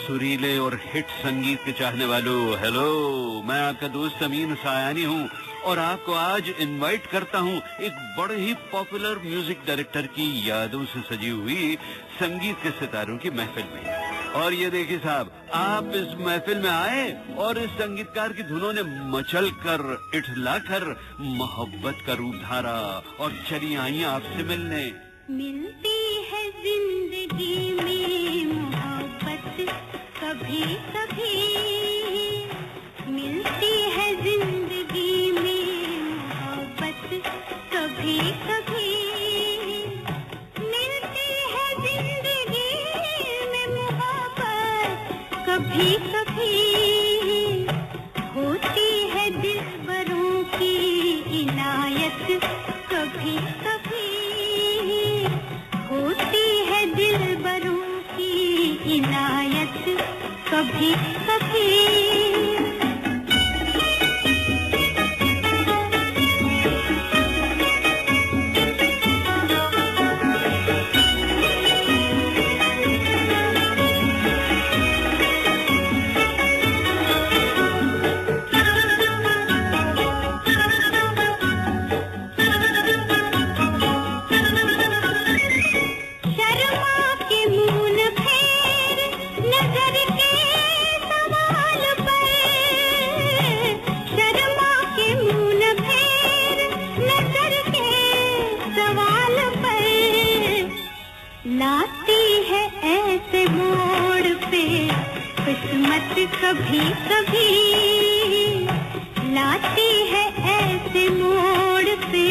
सुरीले और हिट संगीत के चाहने वालों, हेलो, मैं आपका दोस्त अमीन सायानी हूँ और आपको आज इनवाइट करता हूँ एक बड़े ही पॉपुलर म्यूजिक डायरेक्टर की यादों से सजी हुई संगीत के सितारों की महफिल में। और ये देखिए साहब, आप इस महफिल में आए और इस संगीतकार की धुनों ने मचल कर, इठलाकर मोहब्बत का रूप धारा और चली आई आपसे मिलने। मिलती है जिंदगी में मोहब्बत कभी कभी, मिलती है जिंदगी में मोहब्बत कभी कभी, मिलती है जिंदगी में मोहब्बत कभी कभी, होती है दिलबरों की इनायत कभी कभी, होती है दिलबरों की इनायत कभी कभी। लाती है ऐसे मोड़ पे किस्मत कभी कभी, लाती है ऐसे मोड़ पे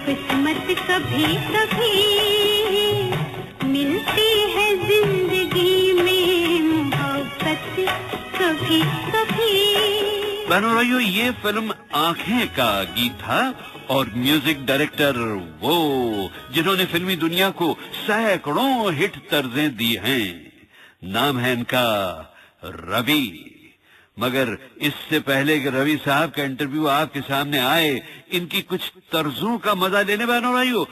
किस्मत कभी कभी, मिलती है जिंदगी में मोहब्बत कभी कभी। बहनों भाइयों, ये फिल्म आंखें का गीत था और म्यूजिक डायरेक्टर वो जिन्होंने फिल्मी दुनिया को सैकड़ों हिट तर्जें दी हैं, नाम है इनका रवि। मगर इससे पहले कि रवि साहब का इंटरव्यू आपके सामने आए, इनकी कुछ तर्जों का मजा लेने बहनों भाइयों,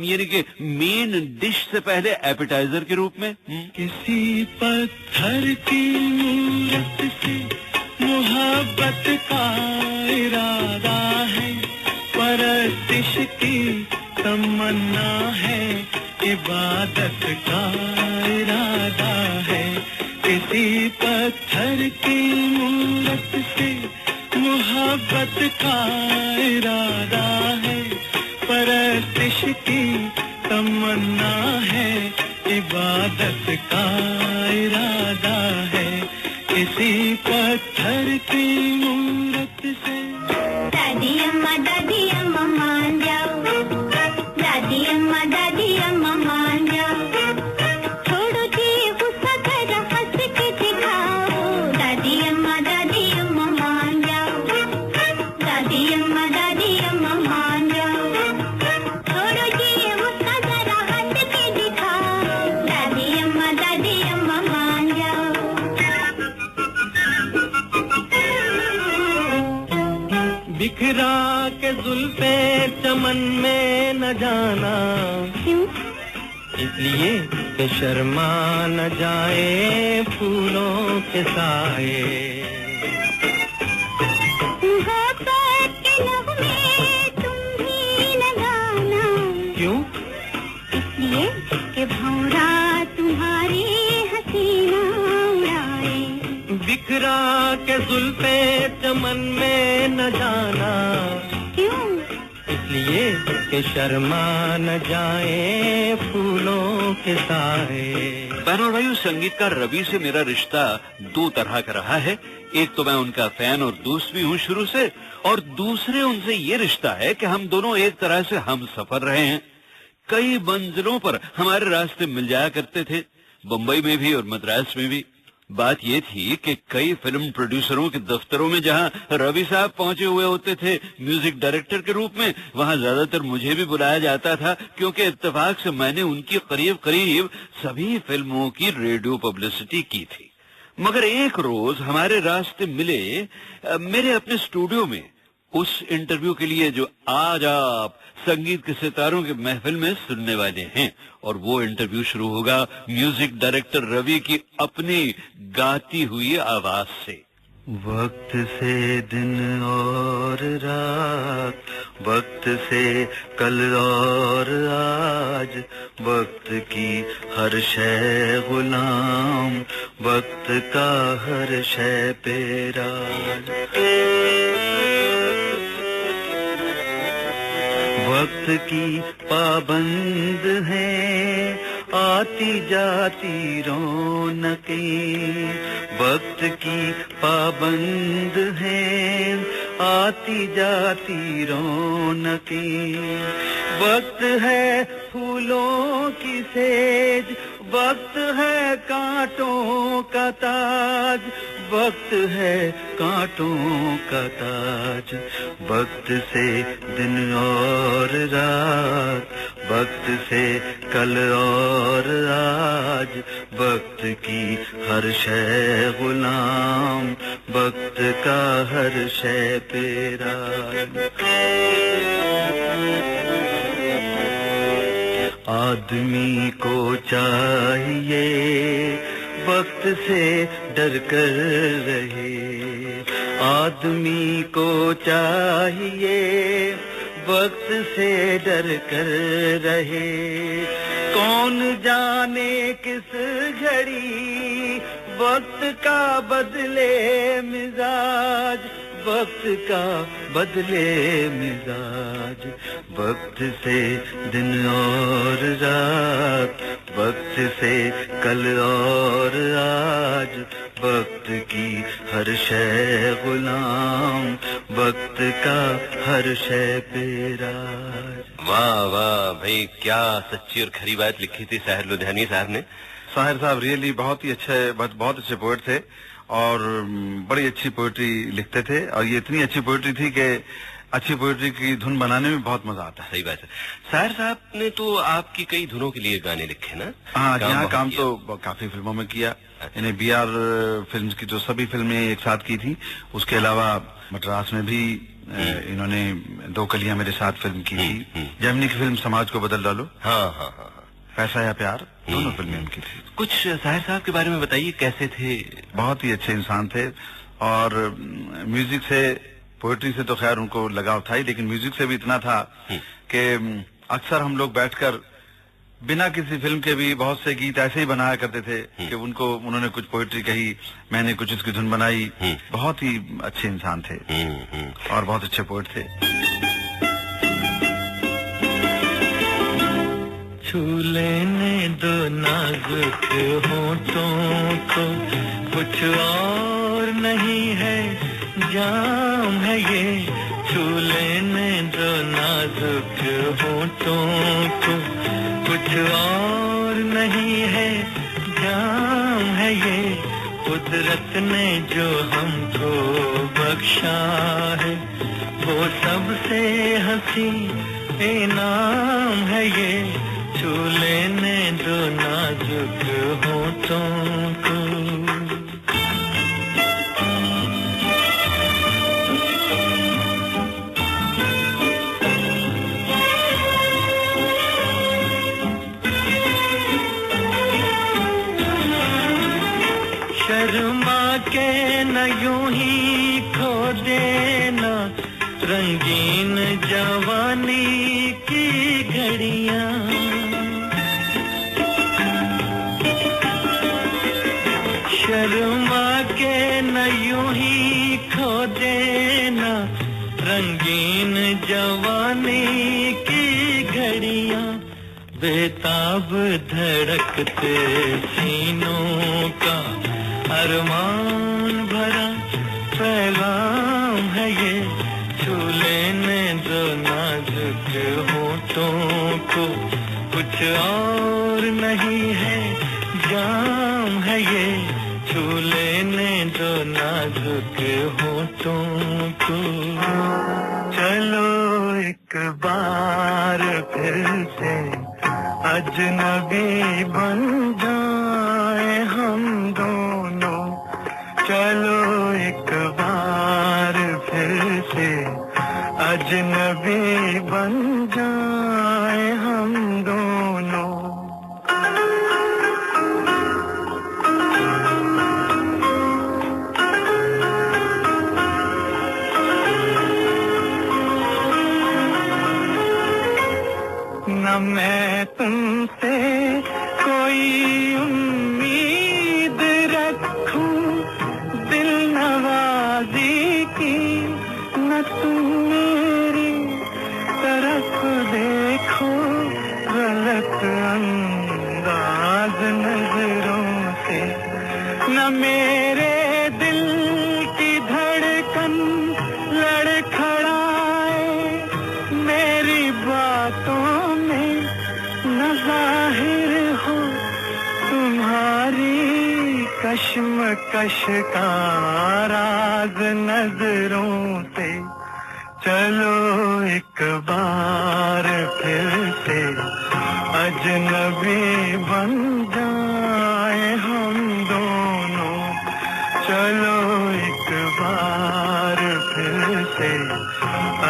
यानी कि मेन डिश से पहले एपेटाइजर के रूप में किसी पत्थर की मूरत से मोहब्बत का इरादा है, परस्तिश की तमन्ना है, इबादत का इरादा है। किसी पत्थर की मूरत से मोहब्बत का इरादा है, परस्तिश की तमन्ना है, इबादत का इरादा है। किसी पत्थर की मूरत से। दादी अम्मा मान जाओ, दादी अम्मा मान जाओ, छोड़ो जी गुस्सा जरा हंस के दिखाओ, दादी अम्मा मान जाओ, दादी अम्मा मान जाओ, छोड़ो जी गुस्सा जरा हंस के दिखाओ, दादी अम्मा मान जाओ। बिखरा के जुल्फे चमन में न जाना, क्यों? इसलिए कि शर्मा न जाए फूलों के साए। मोहब्बत के नगमे तुम भी न गाना, क्यों? इसलिए कि भौरा तुम्हारी हसीना उड़ाए। बिखरा के जुल्फे चमन में न जाना, क्यों? इसलिए कि शर्मा न जाए फूलों के साए। बहनों भाइयों, संगीतकार रवि से मेरा रिश्ता दो तरह का रहा है। एक तो मैं उनका फैन और दोस्त भी हूँ शुरू से, और दूसरे उनसे ये रिश्ता है कि हम दोनों एक तरह से हम सफर रहे हैं। कई मंजिलों पर हमारे रास्ते मिल जाया करते थे, बम्बई में भी और मद्रास में भी। बात ये थी कि कई फिल्म प्रोड्यूसरों के दफ्तरों में जहां रवि साहब पहुंचे हुए होते थे म्यूजिक डायरेक्टर के रूप में, वहां ज्यादातर मुझे भी बुलाया जाता था, क्योंकि इत्तेफाक से मैंने उनकी करीब करीब सभी फिल्मों की रेडियो पब्लिसिटी की थी। मगर एक रोज हमारे रास्ते मिले मेरे अपने स्टूडियो में, उस इंटरव्यू के लिए जो आज आप संगीत के सितारों के महफिल में सुनने वाले हैं। और वो इंटरव्यू शुरू होगा म्यूजिक डायरेक्टर रवि की अपनी गाती हुई आवाज से। वक्त से दिन और रात, वक्त से कल और आज, वक्त की हर शय गुलाम, वक्त का हर शय पे राज। वक्त की पाबंद है आती जाती रौनकें, वक्त की पाबंद है आती जाती रौनकें। वक्त है फूलों की सेज, वक्त है कांटों का ताज, वक्त है कांटों का ताज। वक्त से दिन और रात, वक्त से कल और आज, वक्त की हर शय गुलाम, वक्त का हर शय पे राज। आदमी को चाहिए वक्त से डर कर रहे, आदमी को चाहिए वक्त से डर कर रहे। कौन जाने किस घड़ी वक्त का बदले मिजाज, वक्त का बदले मिजाज। वक्त से दिन और रात, वक्त से कल और आज, वक्त की हर शय गुलाम, वक्त का हर शय पे राज। वाह वाह भाई, क्या सच्ची और खरी बात लिखी थी साहिर लुधियानी साहब ने। साहिर साहब रियली बहुत ही अच्छे, बहुत अच्छे पोएट थे और बड़ी अच्छी पोएट्री लिखते थे। और ये इतनी अच्छी पोएट्री थी कि अच्छी पोएट्री की धुन बनाने में बहुत मजा आता है। सही बात है। साहिर साहब ने तो आपकी कई धुनों के लिए गाने लिखे ना? हाँ, यहाँ काम तो काफी फिल्मों में किया। इन्हें बीआर फिल्म्स की जो सभी फिल्में एक साथ की थी, उसके अलावा मद्रास में भी इन्होंने दो कलियां मेरे साथ फिल्म की थी। जेमिनी की फिल्म समाज को बदल डालो, हाँ हाँ हाँ, पैसा या प्यार, दोनों फिल्में उनकी थी। कुछ साहिर साहब के बारे में बताइए, कैसे थे? बहुत ही अच्छे इंसान थे और म्यूजिक से, पोएट्री से तो खैर उनको लगाव था ही, लेकिन म्यूजिक से भी इतना था कि अक्सर हम लोग बैठकर बिना किसी फिल्म के भी बहुत से गीत ऐसे ही बनाया करते थे कि उन्होंने कुछ पोएट्री कही, मैंने कुछ उसकी धुन बनाई। बहुत ही अच्छे इंसान थे और बहुत अच्छे पोएट थे। छू लेने दो नाजुक होठों को, कुछ और नहीं है जाम है ये। छू लेने दो नाजुक होठों को, कुछ और नहीं है जाम है ये। कुदरत ने जो हमको बख्शा है, वो सबसे हंसी इनाम है ये। छू लेने दो नाजुक होठों को। शर्मा के न यूं ही खो देना रंगीन जवानी की घड़ियां। शर्मा के न यूं ही खो देना रंगीन जवानी की घड़ियां। बेताब धड़कते सीनों का अरमान भरा पैगाम है ये। छू लेने दो नाजुक होठों को, कुछ और नहीं है जाम है ये। छू लेने दो नाजुक होठों को। चलो एक बार फिर से अजनबी बन जाए हम दोनों। चलो एक बार फिर से अजनबी बन जाए हम दोनों। न मैं तुमसे कोई उम्मीद रखूं दिल नवाजी की, न तुम मेरी तरफ देखो गलत अंदाज नजरों से। न मेरे दिल की धड़कन लड़खड़ाए मेरी बातों में, न जाहिर हो तुम्हारी कश्मकश का राज नजरों से। चलो एक बार फिर से अजनबी बन जाए हम दोनों। चलो एक बार फिर से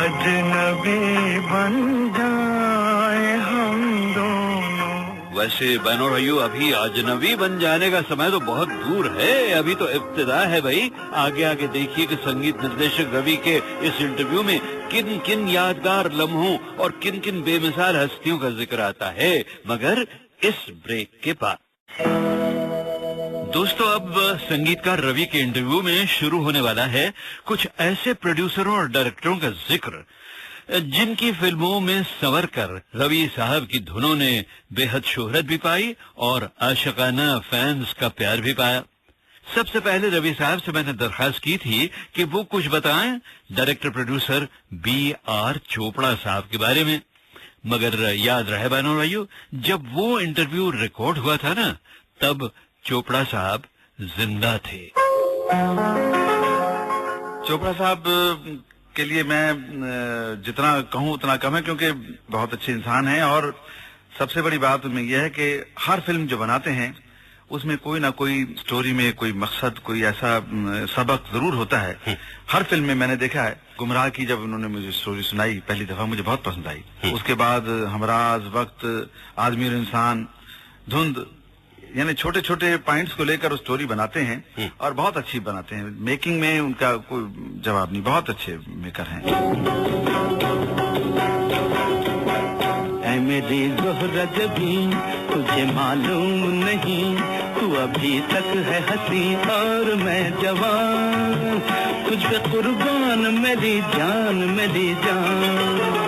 अजनबी बन जाए हम दोनों। वैसे बहनों भाइयों, अभी अजनबी बन जाने का समय तो बहुत दूर है, अभी तो इब्तिदा है भाई। आगे आगे देखिए कि संगीत निर्देशक रवि के इस इंटरव्यू में किन किन यादगार लम्हों और किन किन बेमिसाल हस्तियों का जिक्र आता है, मगर इस ब्रेक के बाद। दोस्तों, अब संगीतकार रवि के इंटरव्यू में शुरू होने वाला है कुछ ऐसे प्रोड्यूसरों और डायरेक्टरों का जिक्र जिनकी फिल्मों में संवर कर रवि साहब की धुनों ने बेहद शोहरत भी पाई और आशिकाना फैंस का प्यार भी पाया। सबसे पहले रवि साहब से मैंने दरखास्त की थी कि वो कुछ बताएं डायरेक्टर प्रोड्यूसर B.R. चोपड़ा साहब के बारे में, मगर याद रहे बहनों भाइयों, जब वो इंटरव्यू रिकॉर्ड हुआ था ना, तब चोपड़ा साहब जिंदा थे। चोपड़ा साहब के लिए मैं जितना कहूँ उतना कम है, क्योंकि बहुत अच्छे इंसान हैं और सबसे बड़ी बात उनमें यह है कि हर फिल्म जो बनाते हैं उसमें कोई ना कोई स्टोरी में कोई मकसद, कोई ऐसा सबक जरूर होता है। हर फिल्म में मैंने देखा है। गुमराह की जब उन्होंने मुझे स्टोरी सुनाई पहली दफा, मुझे बहुत पसंद आई। उसके बाद हमराज, वक्त, आदमी और इंसान, धुंध, यानी छोटे छोटे पॉइंट्स को लेकर स्टोरी बनाते हैं और बहुत अच्छी बनाते हैं। मेकिंग में उनका कोई जवाब नहीं, बहुत अच्छे मेकर हैं। ऐ मेरी ज़ोहरा जबी तुझे मालूम नहीं, तू अभी तक है हंसी और मैं जवान, तुझ पे कुर्बान मेरी जान मेरी जान।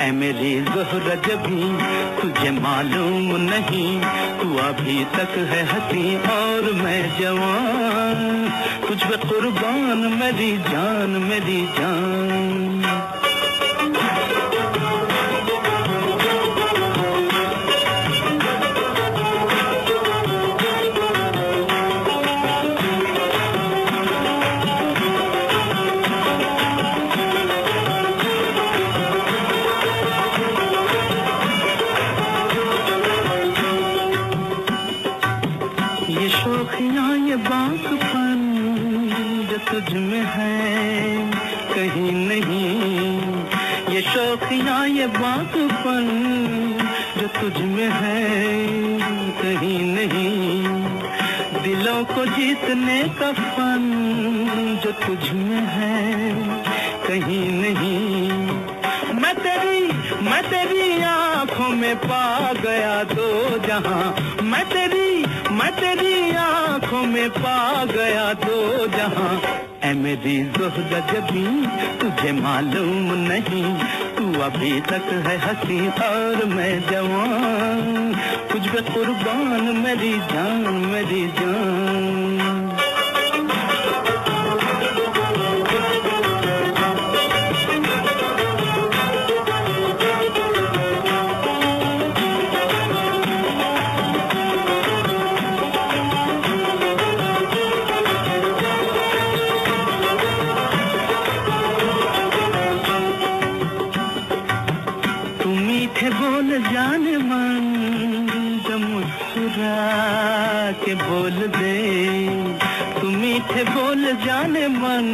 ऐ मेरी ज़ोहरा जबी तुझे मालूम नहीं, तू अभी तक है हंसी और मैं जवान, तुझ पे कुर्बान मेरी जान मेरी जान। ये शौखियाँ ये बाँकपन जो तुझ में है कहीं नहीं, ये शौखियाँ ये बाँकपन जो तुझ में है कहीं नहीं, दिलों को जीतने का फन जो तुझ में है कहीं नहीं। मैं तेरी आँखों में पा गया दो जहां, मैं तेरी आँखों में पा गया दो जहां। ऐ मेरी ज़ोहरा जबी तुझे मालूम नहीं, तू अभी तक है हंसी और मैं जवान, तुझ पे कुर्बान मेरी जान मेरी जान। जाने मन जब मुस्कुरा के बोल दे, तू मीठे बोल जाने मन,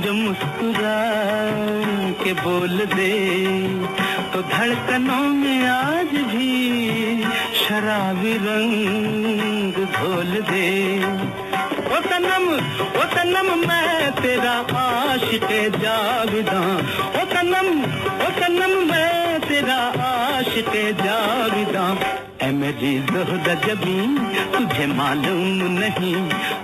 जो मुस्कुरा के बोल दे, तो धड़कनों में आज भी शराबी रंग घोल दे। ओ सनम मैं तेरा आशिक़े जाविदां, ओ सनम मैं तेरा आशिक़े जाविदां। ऐ मेरी ज़ोहरा जबीं तुझे मालूम नहीं,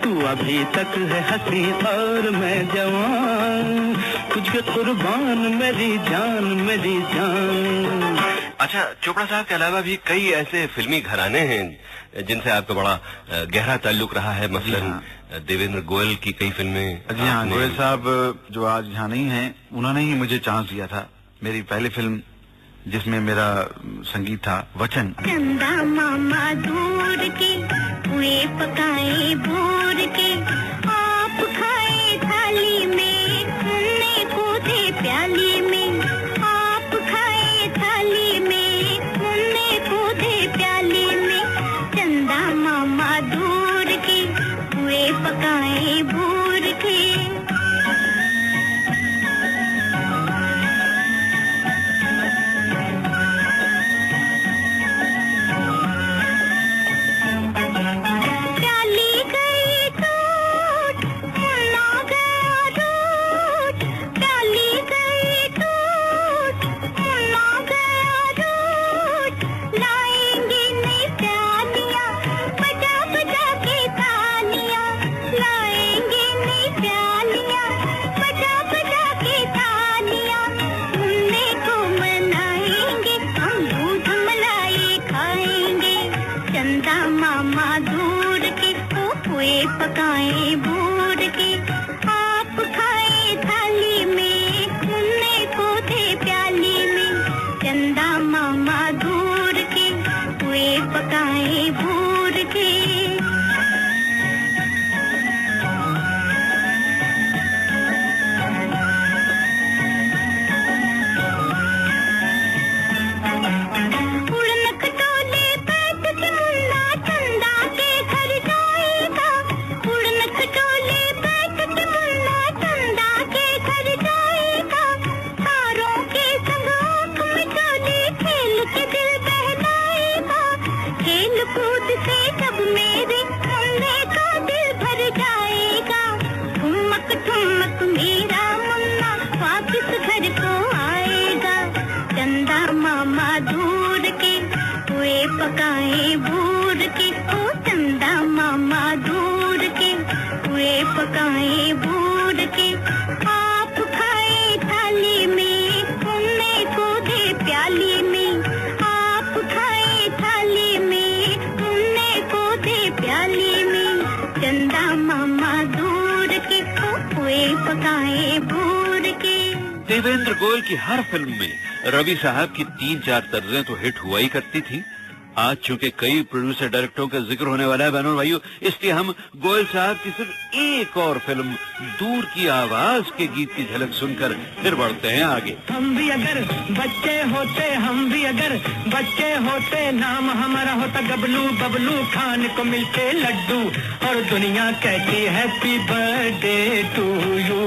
तू अभी तक है हंसी और मैं जवान, तुझे कुर्बान मेरी जान। अच्छा, चोपड़ा साहब के अलावा भी कई ऐसे फिल्मी घराने हैं जिनसे आपका बड़ा गहरा ताल्लुक रहा है, मसलन देवेंद्र गोयल की कई फिल्में। जी हाँ, गोयल साहब जो आज यहाँ नहीं हैं, उन्होंने ही मुझे चांस दिया था। मेरी पहली फिल्म जिसमें मेरा संगीत था, वचन। चंदा मामा दूर के हुए पकाए बोर के, आप खाए थाली में, उन्ने कूदे प्याली में, आप खाए थाली में, उन्ने कूदे प्याली में। चंदा मामा दूर के हुए पकाए बोर के। पकाए बूढ़ के, आप खाए थाली में, उन्ने कूदे प्याली में। चंदा मामा दूर के हुए पकाए बूढ़ के। पकाए बूढ़ के, ओ चंदा मामा दूर के हुए पकाए बूढ़ के, आप खाए थाली में, उन्ने कूदे प्याली में, आप खाए थाली में, उन्ने कूदे प्याली में। चंदा मामा दूर के हुए पकाए बूढ़ के। देवेंद्र गोयल की हर फिल्म में रवि साहब की 3-4 तर्जें तो हिट हुआ ही करती थी। आज चूंकि कई प्रोड्यूसर डायरेक्टरों का जिक्र होने वाला है बहनों भाइयों, इसलिए हम गोयल साहब की सिर्फ एक और फिल्म दूर की आवाज के गीत की झलक सुनकर फिर बढ़ते हैं आगे। हम भी अगर बच्चे होते, नाम हमारा होता गबलू, बबलू खान को मिलते लड्डू, और दुनिया कहती हैप्पी बर्थडे टू यू।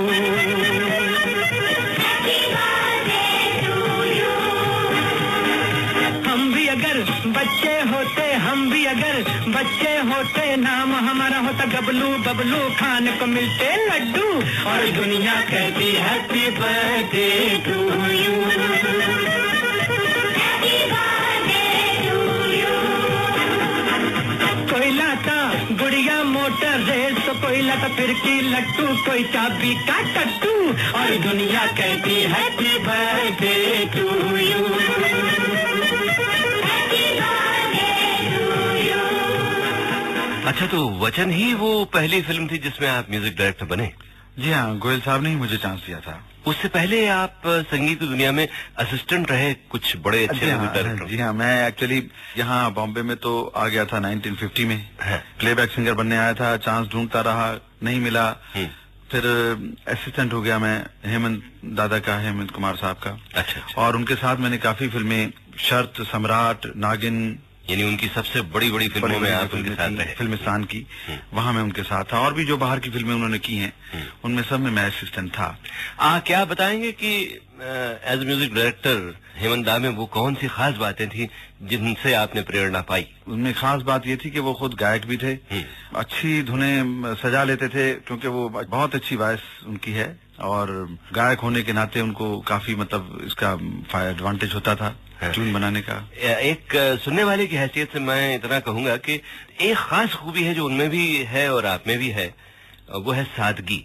हम भी अगर बच्चे होते, नाम हमारा होता गबलू, बबलू खान को मिलते लड्डू, और दुनिया कहती हैप्पी बर्थडे टू यू। कोई लाता गुड़िया मोटर रेस, तो कोई लाता फिरकी लट्टू, कोई चाबी का टट्टू, और दुनिया कहती हैप्पी बर्थडे टू यू। अच्छा, तो वचन ही वो पहली फिल्म थी जिसमें आप म्यूजिक डायरेक्टर बने? जी हाँ, गोयल साहब ने ही मुझे चांस दिया था। उससे पहले आप संगीत की दुनिया में असिस्टेंट रहे कुछ बड़े अच्छे डायरेक्टर? जी हाँ, मैं एक्चुअली यहाँ बॉम्बे में तो आ गया था 1950 में। प्लेबैक सिंगर बनने आया था, चांस ढूंढता रहा, नहीं मिला। फिर असिस्टेंट हो गया मैं हेमंत दादा का, हेमंत कुमार साहब का। अच्छा। और उनके साथ मैंने काफी फिल्में, शर्त, सम्राट, नागिन, यानी उनकी सबसे बड़ी बड़ी फिल्मों में आप उनके साथ रहे। फिल्मिस्तान की, वहाँ मैं उनके साथ था, और भी जो बाहर की फिल्में उन्होंने की हैं उनमें सब में मैं असिस्टेंट था। क्या बताएंगे कि एज म्यूजिक डायरेक्टर हेमंत दा में वो कौन सी खास बातें थी जिनसे आपने प्रेरणा पाई? उनमें खास बात ये थी कि वो खुद गायक भी थे, अच्छी धुनें सजा लेते थे, क्योंकि वो बहुत अच्छी वॉइस उनकी है, और गायक होने के नाते उनको काफी मतलब इसका एडवांटेज होता था ट्यून बनाने का। एक सुनने वाले की हैसियत से मैं इतना कहूंगा कि एक खास खूबी है जो उनमें भी है और आप में भी है, वो है सादगी।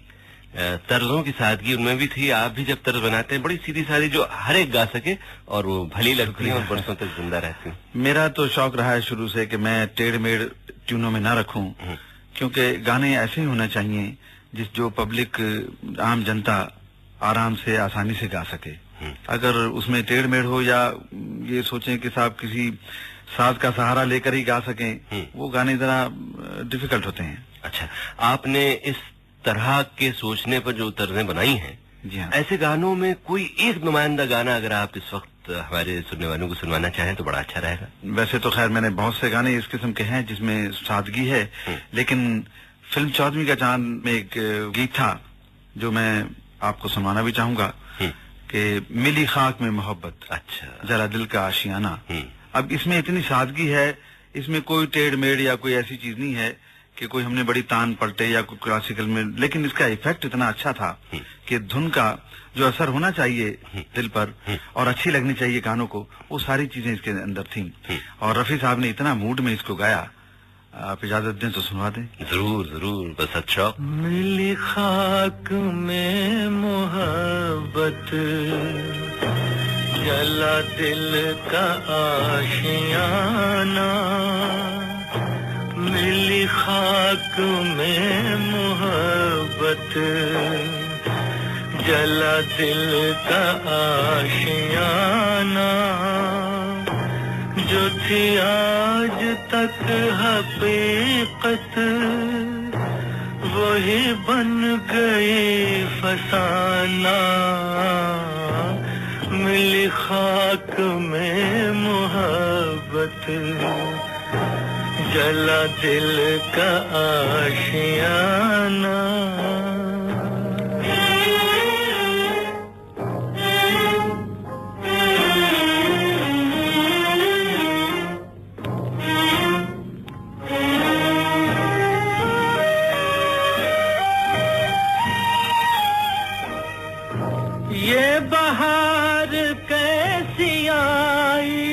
तर्जों की सादगी उनमें भी थी। आप भी जब तर्ज बनाते हैं बड़ी सीधी सादी जो हर एक गा सके, और वो भली लगती है और बरसों तक जिंदा रहती है। मेरा तो शौक रहा है शुरू से कि मैं टेढ़ मेढ़ ट्यूनों में ना रखूं, क्योंकि गाने ऐसे ही होना चाहिए जो पब्लिक, आम जनता आराम से आसानी से गा सके। अगर उसमें टेढ़ मेढ़ हो या ये सोचें कि साहब किसी साज का सहारा लेकर ही गा सकें, वो गाने जरा डिफिकल्ट होते हैं। अच्छा, आपने इस तरह के सोचने पर जो तर्जें बनाई हैं, जी हाँ, ऐसे गानों में कोई एक नुमाइंदा गाना अगर आप इस वक्त हमारे सुनने वालों को सुनवाना चाहें तो बड़ा अच्छा रहेगा। वैसे तो खैर मैंने बहुत से गाने इस किस्म के हैं जिसमें सादगी है, लेकिन फिल्म 14वीं का चांद में एक गीत था जो मैं आपको सुनवाना भी चाहूंगा कि मिली खाक में मोहब्बत, अच्छा, जरा दिल का आशियाना। अब इसमें इतनी सादगी है, इसमें कोई टेढ़ मेढ़ या कोई ऐसी चीज नहीं है कि कोई हमने बड़ी तान पलटे या कोई क्लासिकल में, लेकिन इसका इफेक्ट इतना अच्छा था कि धुन का जो असर होना चाहिए दिल पर और अच्छी लगनी चाहिए गानों को, वो सारी चीजें इसके अंदर थीं। और रफी साहब ने इतना मूड में इसको गाया, आप इजाजत दें तो सुनवा दें। जरूर जरूर, बस अच्छा। मिली खाक में मोहब्बत, जला दिल का आशियाना, मिली खाक में मोहब्बत, जला दिल का आशियाना, जो थी आज तक हकीकत, वही बन गई फसाना, मिली खाक में मोहब्बत, जला दिल का आशियाना। ये बहार कैसी आई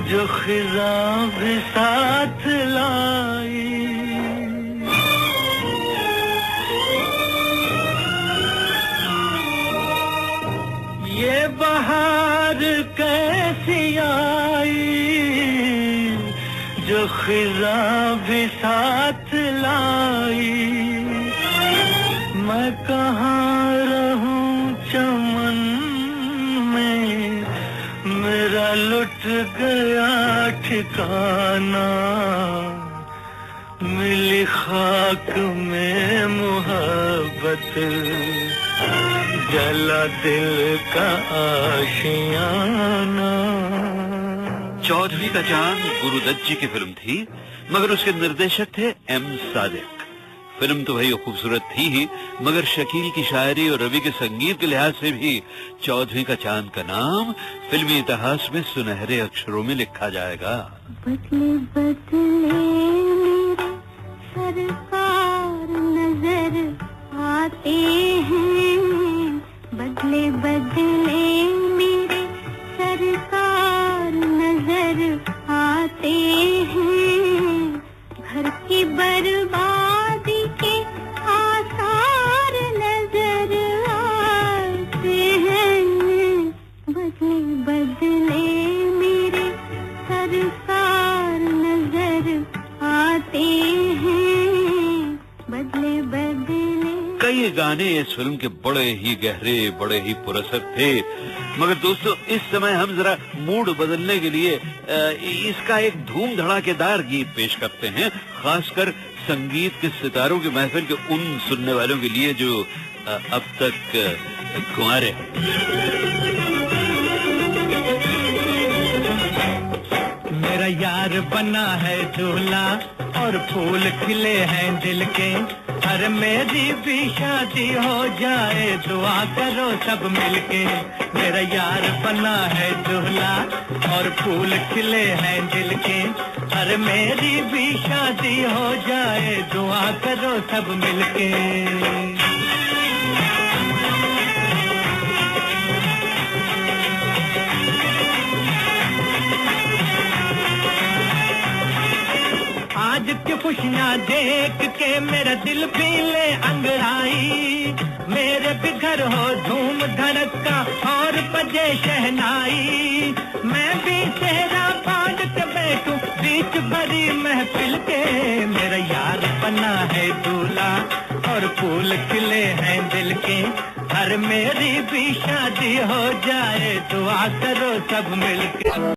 जो खिज़ां भी साथ लाई, ये बहार कैसी आई जो खिज़ां भी साथ लाई, मैं कहाँ रहूं चमन में, मेरा लुट गया ठिकाना, मिली खाक में मोहब्बत, जला दिल का आशियाना। 14वीं का चांद गुरुदत्त जी की फिल्म थी, मगर उसके निर्देशक थे एम सादिक। फिल्म तो भाई खूबसूरत थी ही, मगर शकील की शायरी और रवि के संगीत के लिहाज से भी 14वीं का चांद का नाम फिल्मी इतिहास में सुनहरे अक्षरों में लिखा जाएगा। बदले बदले मेरे सरकार नजर आते हैं, बदले बदले मेरे सरकार नजर आते हैं, घर की बर्बादी के आसार नजर आते हैं, बदले बदले मेरे सरकार नजर आते हैं, बदले बदले। कई गाने इस फिल्म के बड़े ही गहरे, बड़े ही पुरअसर थे, मगर दोस्तों इस समय हम जरा मूड बदलने के लिए इसका एक धूम धड़ाकेदार गीत पेश करते हैं, खासकर संगीत के सितारों की महफिल के उन सुनने वालों के लिए जो अब तक कुंवारे हैं। यार बना है दूल्हा और फूल खिले हैं दिल के, अरे मेरी भी शादी हो जाए दुआ करो सब मिलके। मेरा यार बना है दूल्हा और फूल खिले हैं दिल के, अरे मेरी भी शादी हो जाए दुआ करो सब मिलके। आज की खुशियाँ देख के मेरा दिल भी ले अंगड़ाई, मेरे भी घर हो धूम धड़का और बजे शहनाई, मैं भी सेहरा बांध के बैठूं बीच भरी महफिल के। मेरा यार बना है दूल्हा और फूल खिले हैं दिल के, हर मेरी भी शादी हो जाए दुआ करो सब मिलके।